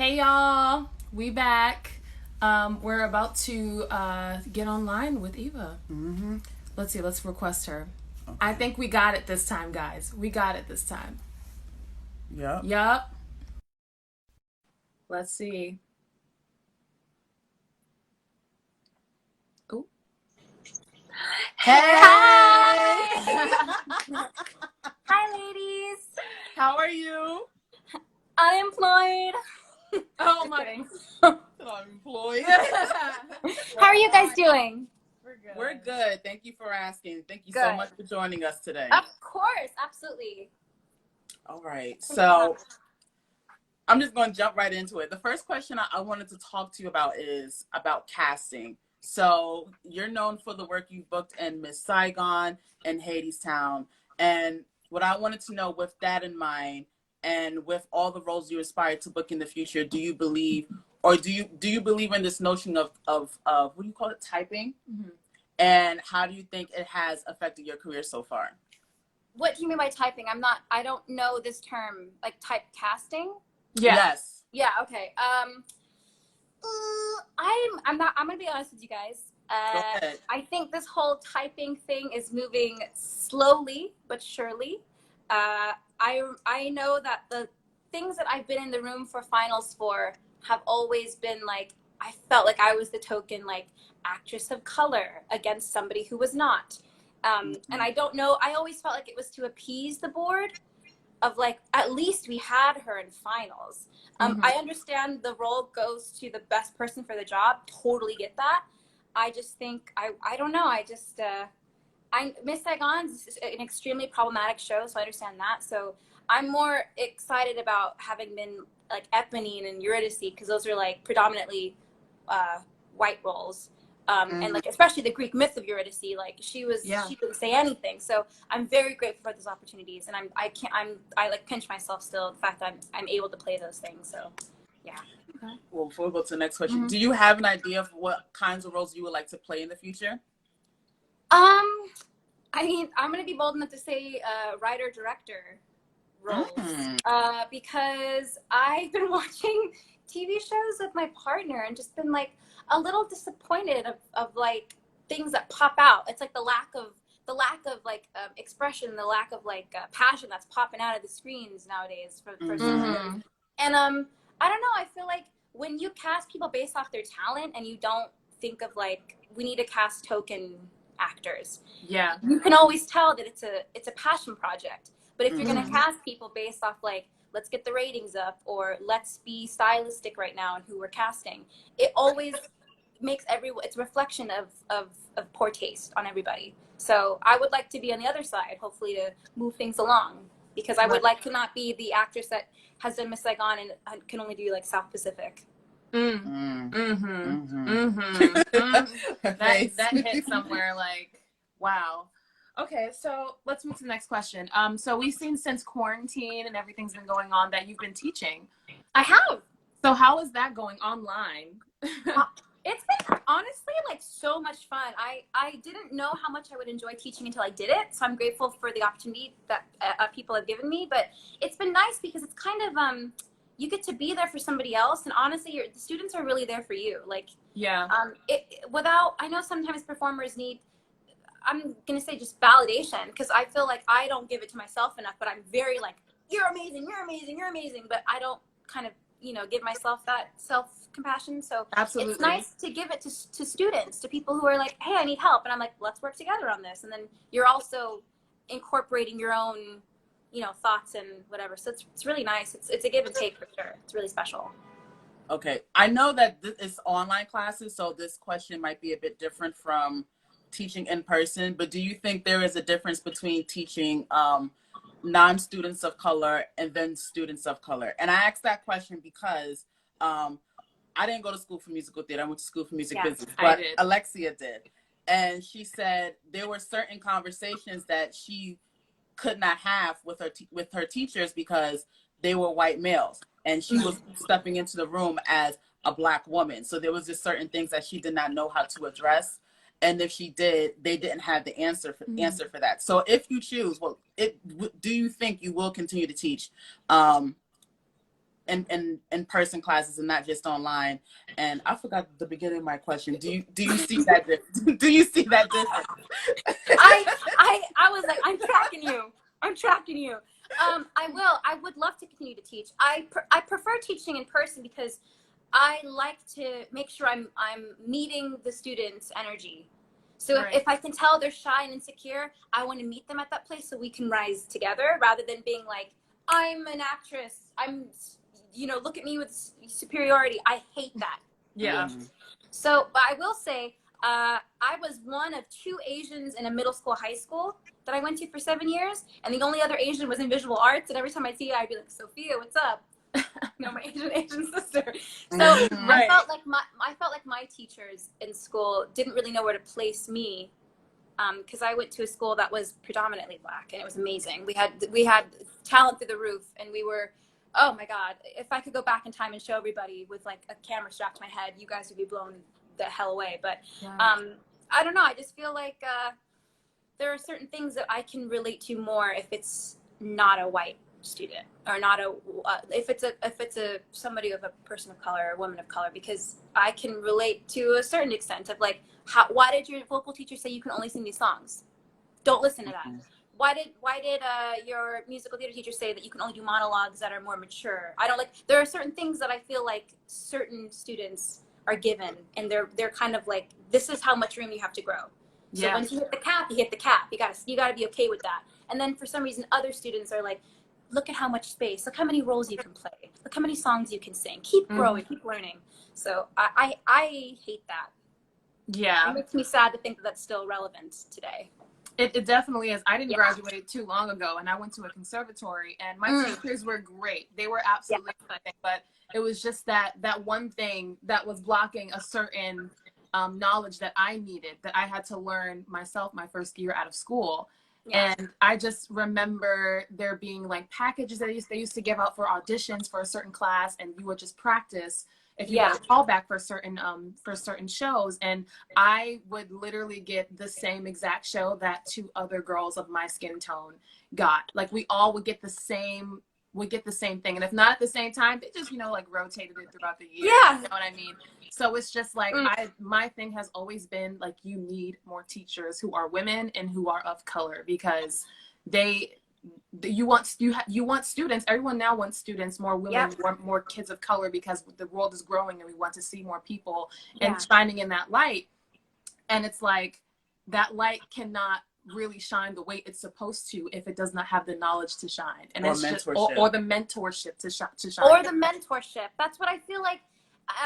Hey y'all, we back. We're about to get online with Eva. Mm-hmm. Let's see, let's request her. Okay. I think we got it this time, guys. We got it this time. Yep. Yup. Let's see. Ooh. Hey! Hi! Hi, ladies. How are you? Unemployed. Oh Just my. kidding. I'm employed. How are you guys doing? We're good. We're good. Thank you for asking. Thank you so Good. much for joining us today. Of course, absolutely. All right. So I'm just going to jump right into it. The first question I wanted to talk to you about is about casting. So you're known for the work you've booked in Miss Saigon and Hadestown. And what I wanted to know, with that in mind, and with all the roles you aspire to book in the future, do you believe, or do you believe in this notion of what do you call it, typing? Mhm. And how do you think it has affected your career so far? What do you mean by typing? I don't know this term, like typecasting. Yeah. Yes. Yeah, okay. I'm gonna be honest with you guys. Go ahead. I think this whole typing thing is moving slowly but surely. I know that the things that I've been in the room for finals for have always been like, I felt like I was the token like actress of color against somebody who was not. And I don't know, I always felt like it was to appease the board of like, at least we had her in finals. I understand the role goes to the best person for the job. Totally get that. I just think, I don't know. Miss Saigon is an extremely problematic show, so I understand that. So I'm more excited about having been like Eponine and Eurydice, because those are like predominantly white roles. And like especially the Greek myth of Eurydice, like she didn't say anything. So I'm very grateful for those opportunities, and I like pinch myself still the fact that I'm able to play those things. So yeah. Okay. Well, before we go to the next question, do you have an idea of what kinds of roles you would like to play in the future? I mean, I'm gonna be bold enough to say writer director roles, because I've been watching TV shows with my partner and just been like a little disappointed of like things that pop out. It's like the lack of like expression, the lack of like passion that's popping out of the screens nowadays for some. And I don't know. I feel like when you cast people based off their talent and you don't think of like, we need to cast token actors. Yeah. You can always tell that it's a passion project. But if you're gonna cast people based off like, let's get the ratings up, or let's be stylistic right now in who we're casting, it always makes it's a reflection of poor taste on everybody. So I would like to be on the other side, hopefully, to move things along, because I would like to not be the actress that has done Miss Saigon and can only do like South Pacific. That hit somewhere like, wow. Okay, so let's move to the next question. So we've seen since quarantine and everything's been going on that you've been teaching. I have. So how is that going online? It's been honestly like so much fun. I didn't know how much I would enjoy teaching until I did it. So I'm grateful for the opportunity that people have given me. But it's been nice because it's kind of you get to be there for somebody else, and honestly, the students are really there for you. Like yeah. I know sometimes performers need, I'm gonna say, just validation, because I feel like I don't give it to myself enough. But I'm very like, you're amazing, you're amazing, you're amazing. But I don't kind of give myself that self-compassion. So Absolutely. it's nice to give it to students, to people who are like, hey, I need help, and I'm like, let's work together on this. And then you're also incorporating your own thoughts and whatever. So it's really nice. It's a give and take for sure. It's really special. Okay, I know that this is online classes, so this question might be a bit different from teaching in person, but do you think there is a difference between teaching non-students of color and then students of color? And I asked that question because I didn't go to school for musical theater. I went to school for music business, but Alexia did. And she said there were certain conversations that she could not have with her teachers because they were white males, and she was stepping into the room as a Black woman. So there was just certain things that she did not know how to address, and if she did, they didn't have the answer for that. So if you choose, do you think you will continue to teach in-person classes and not just online. And I forgot the beginning of my question. Do you see that do you see that difference? I was like, I'm tracking you. I would love to continue to teach. I prefer teaching in person because I like to make sure I'm meeting the students' energy. So Right. if I can tell they're shy and insecure, I want to meet them at that place so we can rise together, rather than being like, I'm an actress, look at me with superiority. I hate that. Yeah. So, but I will say, I was one of 2 Asians in a middle school, high school that I went to for 7 years, and the only other Asian was in visual arts. And every time I see it, I'd be like, Sophia, what's up? My Asian sister. So Right. I felt like my teachers in school didn't really know where to place me, because I went to a school that was predominantly Black, and it was amazing. We had talent through the roof, and we were, oh my God, if I could go back in time and show everybody with like a camera strapped to my head, you guys would be blown the hell away. But I don't know. I just feel like there are certain things that I can relate to more if it's not a white student, or not if it's a somebody of a person of color or woman of color, because I can relate to a certain extent of like, why did your vocal teacher say you can only sing these songs? Don't listen to that. Why did your musical theater teacher say that you can only do monologues that are more mature? I don't like. There are certain things that I feel like certain students are given, and they're kind of like, this is how much room you have to grow. So once you hit the cap, you hit the cap. You gotta be okay with that. And then for some reason, other students are like, look at how much space. Look how many roles you can play. Look how many songs you can sing. Keep growing. Keep learning. So I hate that. Yeah. It makes me sad to think that that's still relevant today. It definitely is. I didn't graduate too long ago, and I went to a conservatory, and my teachers were great. They were absolutely perfect, but it was just that one thing that was blocking a certain knowledge that I needed, that I had to learn myself my first year out of school. Yeah. And I just remember there being like packages that they used to give out for auditions for a certain class, and you would just practice if you got a callback for certain shows. And I would literally get the same exact show that 2 other girls of my skin tone got. Like, we all would get the same thing, and if not at the same time, they just like rotated it throughout the year. Yeah. You know what I mean? So it's just like, my thing has always been like, you need more teachers who are women and who are of color, because you want students. Everyone now wants students, more women, more kids of color, because the world is growing and we want to see more people and shining in that light. And it's like, that light cannot really shine the way it's supposed to if it does not have the knowledge to shine, and or the mentorship to shine. Or the mentorship. That's what I feel like.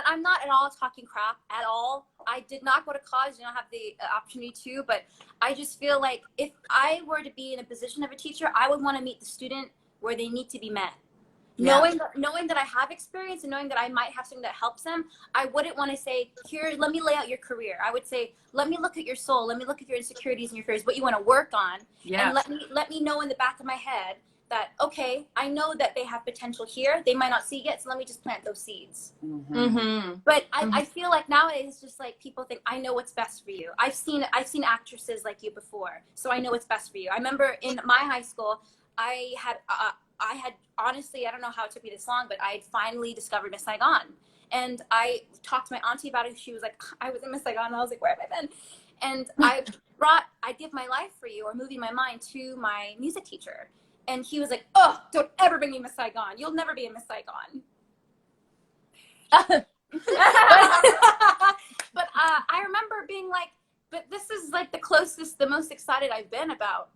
I'm not at all talking crap at all. I did not go to college, and I have the opportunity to, but I just feel like if I were to be in a position of a teacher, I would want to meet the student where they need to be met. Yeah. Knowing that I have experience, and knowing that I might have something that helps them, I wouldn't want to say, here, let me lay out your career. I would say, let me look at your soul. Let me look at your insecurities and your fears, what you want to work on. Yeah. And let me know in the back of my head that, okay, I know that they have potential here. They might not see it yet, so let me just plant those seeds. But I feel like nowadays it's just like, people think, I know what's best for you. I've seen actresses like you before, so I know what's best for you. I remember in my high school, I had honestly, I don't know how it took me this long, but I had finally discovered Miss Saigon. And I talked to my auntie about it. She was like, I was in Miss Saigon. And I was like, where have I been? And I Give My Life for You, or Moving My Mind, to my music teacher. And he was like, oh, don't ever bring me Miss Saigon. You'll never be in Miss Saigon. But I remember being like, but this is like the closest, the most excited I've been about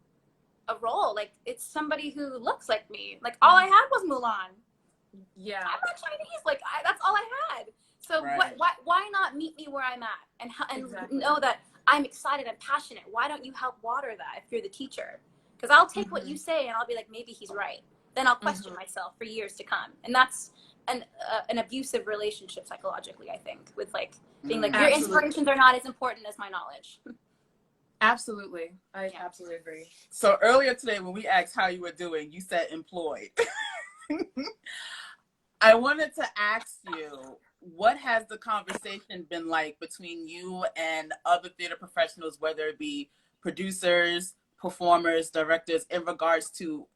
a role. Like, it's somebody who looks like me. Like, all I had was Mulan. Yeah. I'm not Chinese. Like, that's all I had. So why not meet me where I'm at, and know that I'm excited and passionate? Why don't you help water that if you're the teacher? Because I'll take what you say, and I'll be like, maybe he's right. Then I'll question myself for years to come. And that's an abusive relationship psychologically, I think, with like being like, your inspirations are not as important as my knowledge. Absolutely. I absolutely agree. So earlier today, when we asked how you were doing, you said employed. I wanted to ask you, what has the conversation been like between you and other theater professionals, whether it be producers, performers, directors, in regards to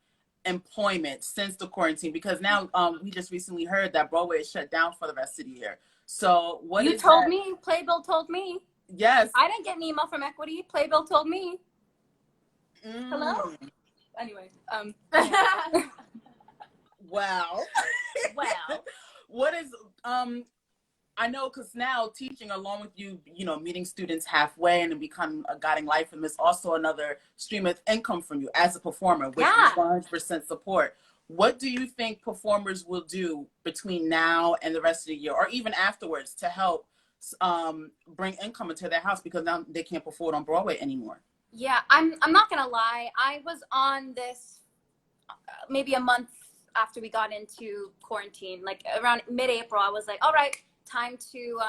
employment since the quarantine? Because now we just recently heard that Broadway is shut down for the rest of the year. So what you is told that? me, Playbill told me. Yes. I didn't get an email from Equity. Playbill told me. Hello? Anyway, Wow. well, What is I know, because now teaching, along with you know, meeting students halfway and becoming a guiding light from is also another stream of income from you as a performer, which Yeah. we 100% support. What do you think performers will do between now and the rest of the year, or even afterwards, to help bring income into their house, because now they can't perform on Broadway anymore? yeah, I'm not gonna lie. I was on this maybe a month after we got into quarantine, like around mid-April. I was like, all right, time to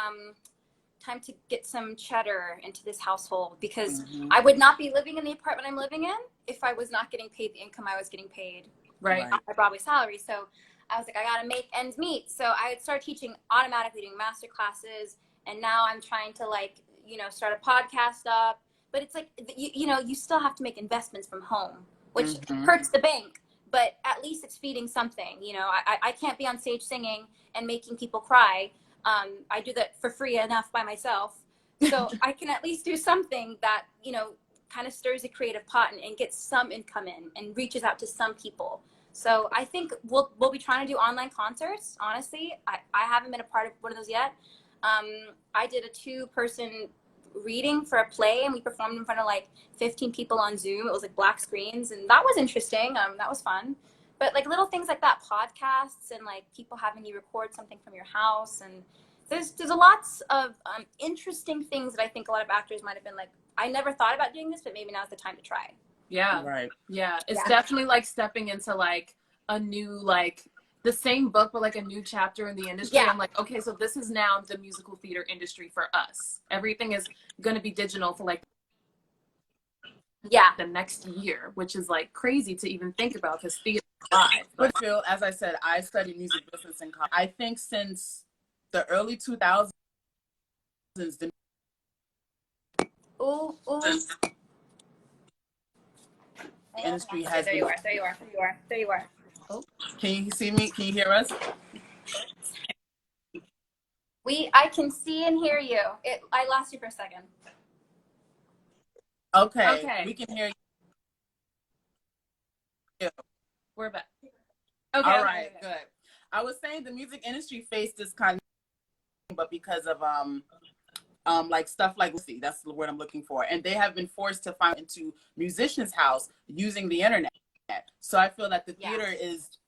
get some cheddar into this household, because I would not be living in the apartment I'm living in if I was not getting paid the income I was getting paid Right. on my Broadway salary. So I was like, I gotta make ends meet. So I would start teaching, automatically doing master classes, and now I'm trying to, like, you know, start a podcast up. But it's like, you know, you still have to make investments from home, which hurts the bank, but at least it's feeding something. You know, I can't be on stage singing and making people cry. I do that for free enough by myself. So I can at least do something that, you know, kind of stirs a creative pot and gets some income in and reaches out to some people. So I think we'll be trying to do online concerts. Honestly, I haven't been a part of one of those yet. I did a 2-person reading for a play, and we performed in front of like 15 people on Zoom. It was like black screens, and that was interesting. That was fun. But like little things like that, podcasts, and like people having you record something from your house, and there's a lots of interesting things that I think a lot of actors might have been like, I never thought about doing this, but maybe now's the time to try. Yeah. Right. Yeah. It's definitely like stepping into like a new, like the same book, but like a new chapter in the industry. Yeah. I'm like, okay, so this is now the musical theater industry for us. Everything is going to be digital for like the next year, which is like crazy to even think about, because theater is live. But Phil, as I said, I studied music business in college. I think since the early 2000s, the industry has there been... you are. Oh, can you see me? Can you hear us? I can see and hear you. I lost you for a second. Okay. We can hear you. We're back. Okay. All right, good. I was saying the music industry faced this kind of, but because of like stuff like, that's the word I'm looking for, and they have been forced to find into musicians' house using the internet. So I feel that the theater is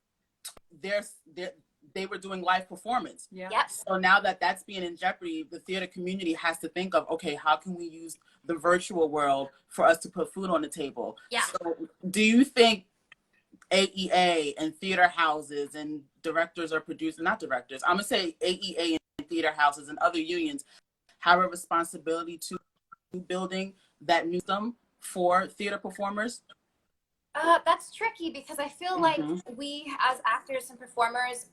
they were doing live performance. Yeah. Yep. So now that that's being in jeopardy, the theater community has to think of, okay, how can we use the virtual world for us to put food on the table? Yeah. So do you think AEA and theater houses and directors or producers, not directors, I'm gonna say AEA and theater houses and other unions have a responsibility to building that new system for theater performers? That's tricky, because I feel like we as actors and performers,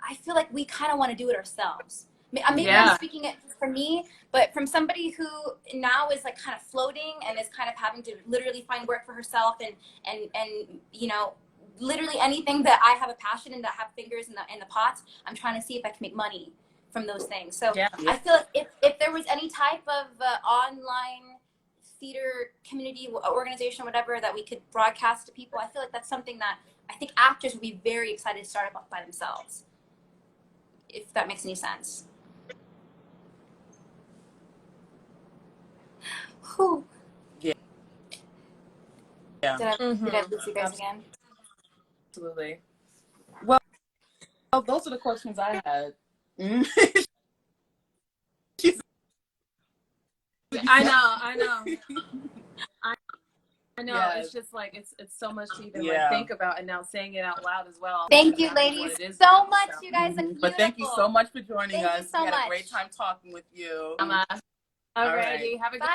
I feel like we kind of want to do it ourselves. Maybe I'm speaking it for me, but from somebody who now is like kind of floating and is kind of having to literally find work for herself and you know, literally anything that I have a passion in, that have fingers in the pot, I'm trying to see if I can make money from those things. So I feel like if there was any type of online theater community organization, whatever, that we could broadcast to people, I feel like that's something that I think actors would be very excited to start up by themselves, if that makes any sense. Whew. Yeah. Did I lose you guys again? Absolutely. Well, those are the questions I had. I know. I know. Yes. It's just like it's so much to even like think about, and now saying it out loud as well. Thank you, ladies, so much. You guys are beautiful. But thank you so much for joining us. Thank you so we had much. a great time talking with you. Alrighty. Have a good